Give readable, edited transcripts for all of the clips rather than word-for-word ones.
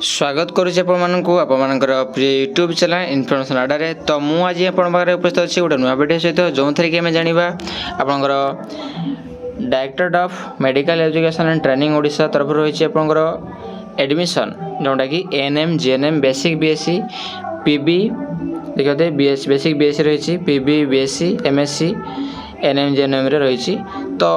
स्वागत करुचे आपंकर प्रिय यूट्यूब चैनल इनफर्मेशन आडारे। तो मुझे आज आप उपस्थित अच्छी गोटे नुआ भिडियो सहित जो थी कि आम जाना आपंकर directorate of medical education and training Odisha तरफ रही आपंकर एडमिशन जोटा कि ANM GNM basic BSc PB देखते बेसिक बीएससी रही PB BSc MSc ANM GNM रही। तो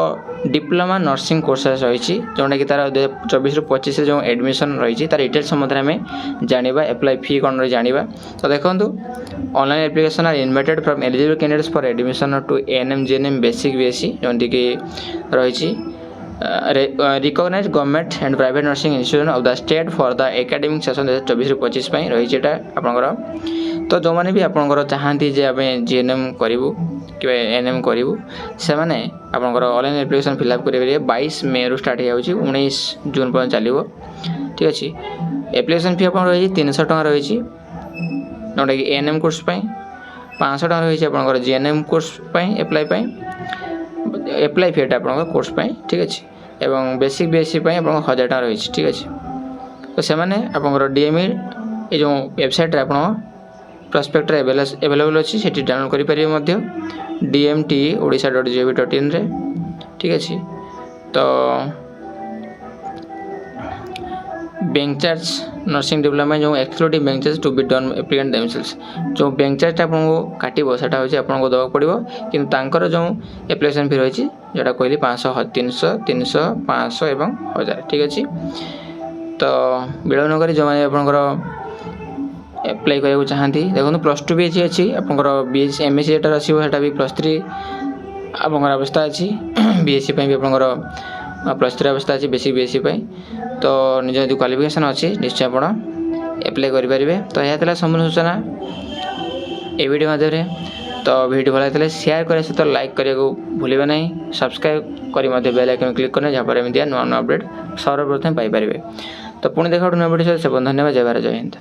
डिप्लोमा नर्सिंग कोर्सेस रही जोटा कि तार 2024-25 जो एडमिशन रही तार डिटेल्स सम्बन्ध में जाना एप्लाई फी कौन रही जाना। तो देखो online application are invited from eligible candidates for admission to ANM GNM basic BSc जमी कि रही recognized government and private nursing institution of the state for the academic session 2024-25 रही आपंकर। तो जो मैंने भी आपंकर चाहती जे आम जीएनएम करूँ कि एएनएम करूँ से मैंने आपंकर ऑनलाइन एप्लिकेशन फिलअप करेंगे 22 मे रु स्टार्ट हो 19 जून पर्यटन चलो। ठीक अच्छे एप्लिकेशन फी आप रही 300 टका रही जोटा कि एएनएम कोर्स 500 टका रही आपंकर जीएनएम कोर्स एप्लाई फीटा आप कोर्स। ठीक अच्छे एवं बेसिक बीएससी आप 1000 टका रही। ठीक अच्छे तो से आपंकर डीएमई ये जो वेबसाइट आप प्रस्पेक्टर एवेलेबल अच्छी से डाउनलोड करेंगे dmtodisha.gov.in रे। ठीक अच्छे तो बैंक चार्ज नर्सिंग डिप्लोमा जो excluding bank charge to be done applicant themselves जो बैंक चार्ज आपको काटो से आपको देवाक पड़ो कि जो एप्लिकेशन फी रही जोटा कहली 500 300 300 500 एवं 1000। ठीक अच्छे तो विलम्ब नक जो मैंने एप्लाई करने चाहती देखो +2 भी अच्छी आपंकर बीएससी एमएससी जेटा आसटा भी +3 आपंकर अवस्था अच्छी बीएससी भी आपंकर +3 अवस्था अच्छी बेसिक बीएससी तो निज जो क्वालिफिकेशन अच्छी निश्चय आप एप्लाई करेंगे। तो यह संपूर्ण सूचना ये वीडियो माध्यम। तो वीडियो भल लगे शेयर करें सहित लाइक करने को भूलें ना सब्सक्राइब कर बेल आइकन क्लिक करना जहाँ एमती नुआ नुआ अपडेट सर्वप्रथम पाइपर। तो पुणी देखा नुआ वीडियो से धन्यवाद। जय भारत जय हिंद।